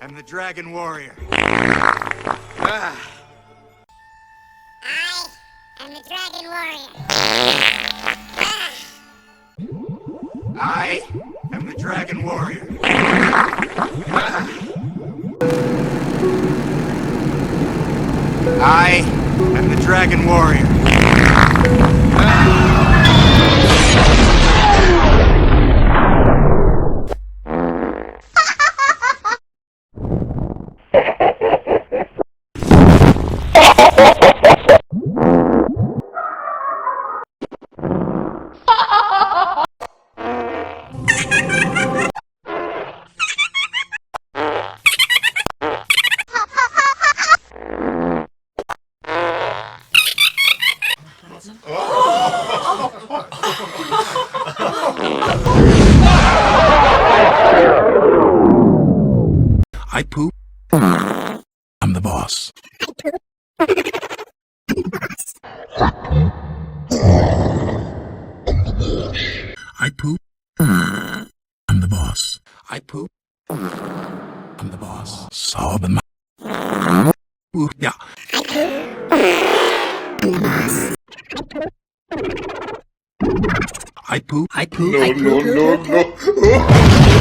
am the Dragon Warrior. I am the Dragon Warrior. I am the Dragon Warrior. I am the Dragon Warrior. I poop. I'm the boss. I poop. I'm the boss. I poop. I'm the boss. Sob my. Yeah. I poop. I poop. No, no, no, no.